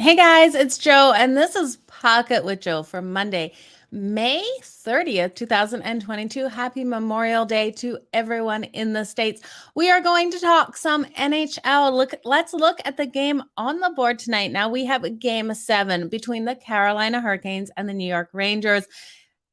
Hey guys, it's Joe, and this is Pocket with Joe for Monday, May 30th, 2022. Happy Memorial Day to everyone in the States. We are going to talk some NHL. Let's look at the game on the board tonight. Now we have game 7 between the Carolina Hurricanes and the New York Rangers.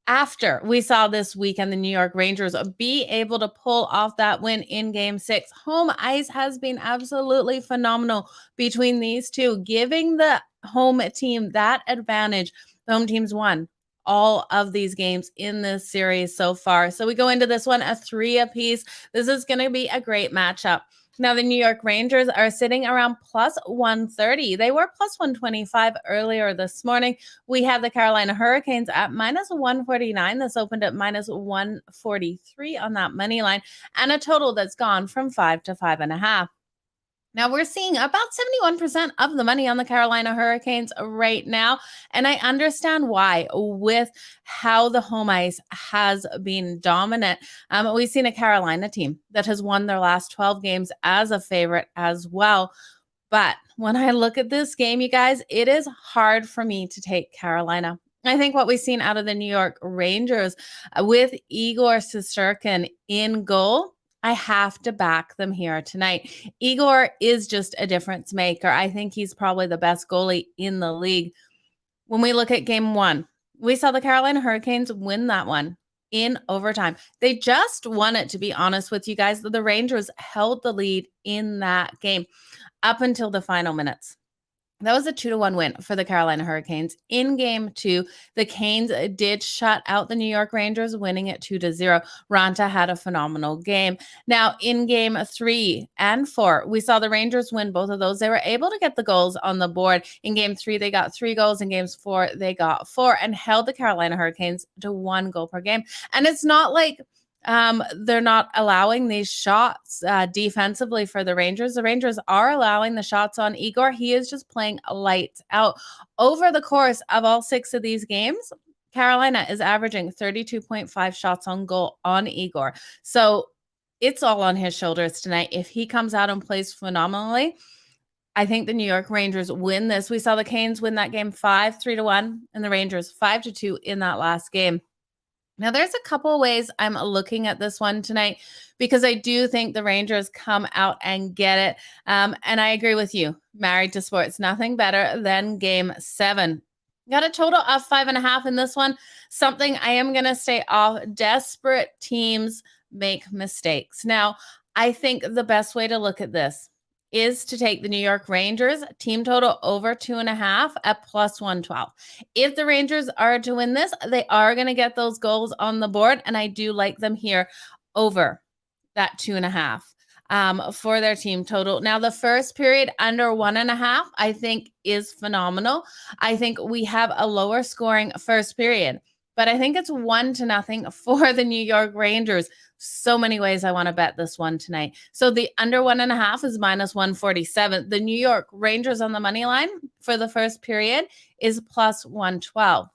After we saw this weekend the New York Rangers be able to pull off that win in game 6, home ice has been absolutely phenomenal between these two, giving the home team that advantage. The home teams won all of these games in this series so far. So we go into this one a 3 apiece. This is going to be a great matchup. Now, the New York Rangers are sitting around plus 130. They were plus 125 earlier this morning. We have the Carolina Hurricanes at minus 149. This opened at minus 143 on that money line, and a total that's gone from 5 to 5.5. Now, we're seeing about 71% of the money on the Carolina Hurricanes right now, and I understand why with how the home ice has been dominant. We've seen a Carolina team that has won their last 12 games as a favorite as well. But when I look at this game, you guys, it is hard for me to take Carolina. I think what we've seen out of the New York Rangers with Igor Sisirkin in goal, I have to back them here tonight. Igor is just a difference maker. I think he's probably the best goalie in the league. When we look at game 1, we saw the Carolina Hurricanes win that one in overtime. They just won it, to be honest with you guys. The Rangers held the lead in that game up until the final minutes. That was a 2-1 win for the Carolina Hurricanes. In game 2, the Canes did shut out the New York Rangers, winning it 2-0. Ranta had a phenomenal game. Now, in game 3 and 4, we saw the Rangers win both of those. They were able to get the goals on the board. In game 3, they got 3 goals. In games 4, they got 4 and held the Carolina Hurricanes to 1 goal per game. And it's not like they're not allowing these shots defensively for the Rangers. The Rangers are allowing the shots on Igor. He is just playing lights out. Over the course of all 6 of these games, Carolina is averaging 32.5 shots on goal on Igor. So it's all on his shoulders tonight. If he comes out and plays phenomenally, I think the New York Rangers win this. We saw the Canes win that game 5-3-1 and the Rangers 5-2 in that last game. Now, there's a couple of ways I'm looking at this one tonight because I do think the Rangers come out and get it. And I agree with you. Married to sports, nothing better than game 7. Got a total of 5.5 in this one. Something I am going to stay off. Desperate teams make mistakes. Now, I think the best way to look at this is to take the New York Rangers team total over 2.5 at plus 112. If the Rangers are to win this, they are going to get those goals on the board, and I do like them here over that 2.5 for their team total. Now, the first period under 1.5, I think is phenomenal. I think we have a lower scoring first period, but I think it's 1-0 for the New York Rangers. So many ways I want to bet this one tonight. So the under 1.5 is minus 147. The New York Rangers on the money line for the first period is plus 112.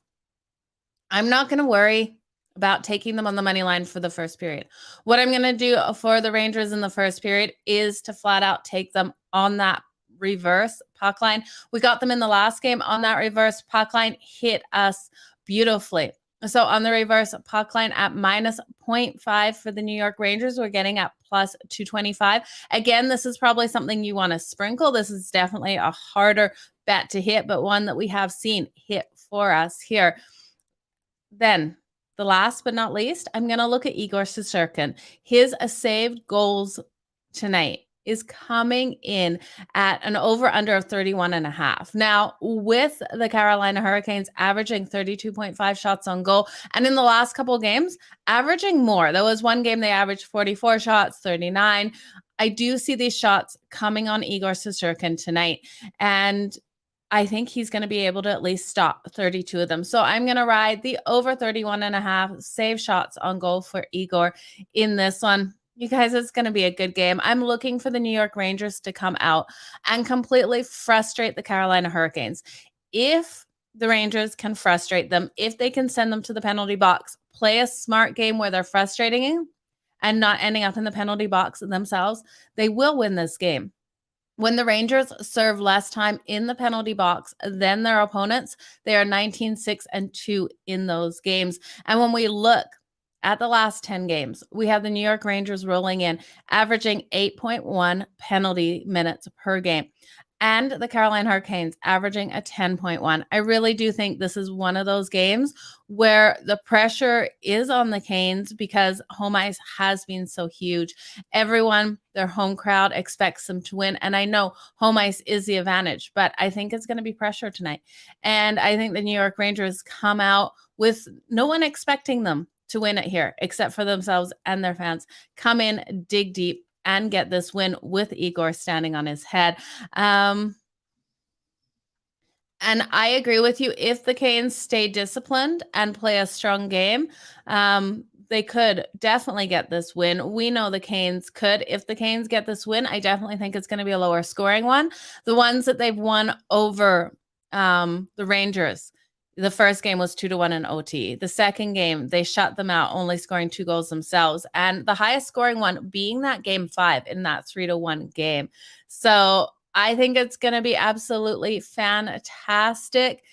I'm not going to worry about taking them on the money line for the first period. What I'm going to do for the Rangers in the first period is to flat out take them on that reverse puck line. We got them in the last game on that reverse puck line, hit us beautifully. So on the reverse puck line at minus 0.5 for the New York Rangers, we're getting at plus 225. Again, this is probably something you want to sprinkle. This is definitely a harder bet to hit, but one that we have seen hit for us here. Then the last but not least, I'm going to look at Igor Sisirkin. His saved goals tonight is coming in at an over-under of 31.5. Now, with the Carolina Hurricanes averaging 32.5 shots on goal, and in the last couple of games, averaging more. There was one game they averaged 44 shots, 39. I do see these shots coming on Igor Sisirkin tonight, and I think he's going to be able to at least stop 32 of them. So I'm going to ride the over 31.5 save shots on goal for Igor in this one. You guys, it's going to be a good game. I'm looking for the New York Rangers to come out and completely frustrate the Carolina Hurricanes. If the Rangers can frustrate them, if they can send them to the penalty box, play a smart game where they're frustrating and not ending up in the penalty box themselves, they will win this game. When the Rangers serve less time in the penalty box than their opponents, they are 19-6-2 in those games. And when we look at the last 10 games, we have the New York Rangers rolling in, averaging 8.1 penalty minutes per game, and the Carolina Hurricanes averaging a 10.1. I really do think this is one of those games where the pressure is on the Canes because home ice has been so huge. Everyone, their home crowd expects them to win. And I know home ice is the advantage, but I think it's going to be pressure tonight. And I think the New York Rangers come out with no one expecting them to win it here, except for themselves and their fans. Come in, dig deep, and get this win with Igor standing on his head. And I agree with you. If the Canes stay disciplined and play a strong game, they could definitely get this win. We know the Canes could. If the Canes get this win, I definitely think it's going to be a lower scoring one. The ones that they've won over the Rangers, the first game was 2-1 in OT. The second game, they shut them out, only scoring 2 goals themselves. And the highest scoring one being that game 5 in that 3-1 game. So I think it's going to be absolutely fantastic.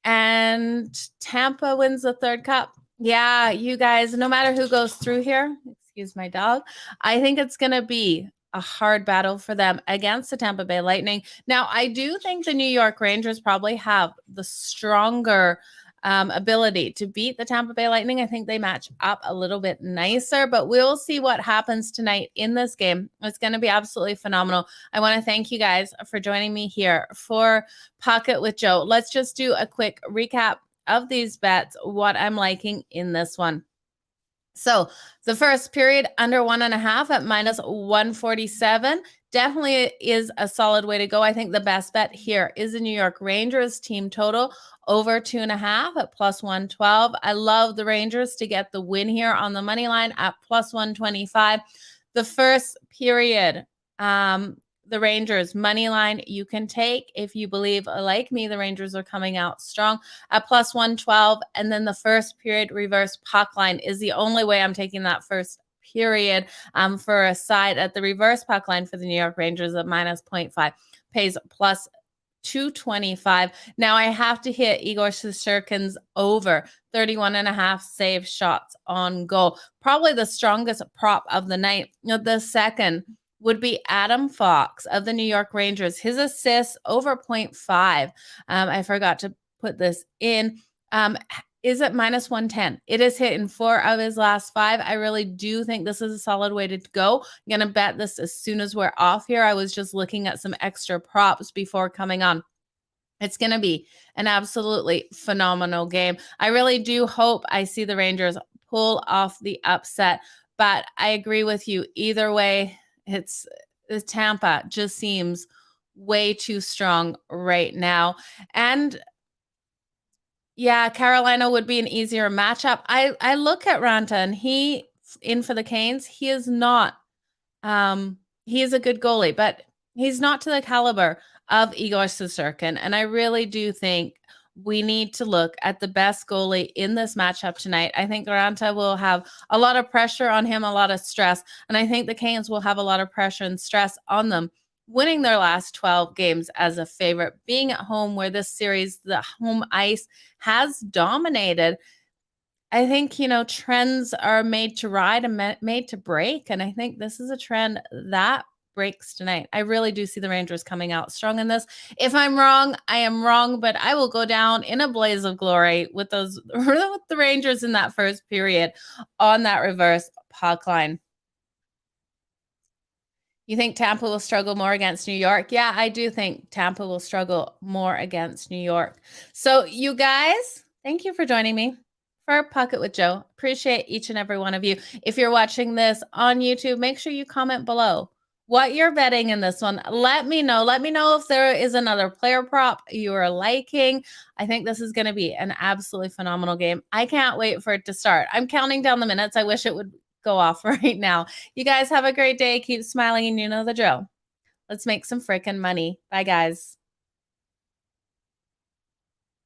And Tampa wins the third cup. Yeah, you guys, no matter who goes through here, excuse my dog, I think it's going to be a hard battle for them against the Tampa Bay Lightning. Now, I do think the New York Rangers probably have the stronger ability to beat the Tampa Bay Lightning. I think they match up a little bit nicer, but we'll see what happens tonight in this game. It's going to be absolutely phenomenal. I want to thank you guys for joining me here for Pocket with Joe. Let's just do a quick recap of these bets, what I'm liking in this one. So the first period under 1.5 at -147 definitely is a solid way to go. I think the best bet here is the New York Rangers team total over 2.5 at +112. I love the Rangers to get the win here on the money line at +125. The first period, the Rangers money line you can take if you believe, like me, the Rangers are coming out strong at +112. And then the first period reverse puck line is the only way I'm taking that first period for a side at the reverse puck line for the New York Rangers at -0.5, pays +225. Now I have to hit Igor Sisirkin's over 31.5 save shots on goal. Probably the strongest prop of the night. The second would be Adam Fox of the New York Rangers. His assists over 0.5. I forgot to put this in. Is at -110. It is hit in 4 of his last 5. I really do think this is a solid way to go. I'm going to bet this as soon as we're off here. I was just looking at some extra props before coming on. It's going to be an absolutely phenomenal game. I really do hope I see the Rangers pull off the upset, but I agree with you. Either way, it's Tampa just seems way too strong right now. And yeah, Carolina would be an easier matchup. I look at Ranta and he in for the Canes. He is not he is a good goalie, but he's not to the caliber of Igor Sisirkin. And I really do think we need to look at the best goalie in this matchup tonight. I think Ranta will have a lot of pressure on him, a lot of stress. And I think the Canes will have a lot of pressure and stress on them, winning their last 12 games as a favorite, being at home where this series, the home ice has dominated. I think, trends are made to ride and made to break. And I think this is a trend that breaks tonight. I really do see the Rangers coming out strong in this. If I'm wrong, I am wrong, but I will go down in a blaze of glory with with the Rangers in that first period on that reverse puck line. You think Tampa will struggle more against New York? Yeah, I do think Tampa will struggle more against New York. So you guys, thank you for joining me for Pocket with Joe. Appreciate each and every one of you. If you're watching this on YouTube, make sure you comment below what you're betting in this one. Let me know. Let me know if there is another player prop you are liking. I think this is going to be an absolutely phenomenal game. I can't wait for it to start. I'm counting down the minutes. I wish it would go off right now. You guys have a great day. Keep smiling and you know the drill. Let's make some freaking money. Bye, guys.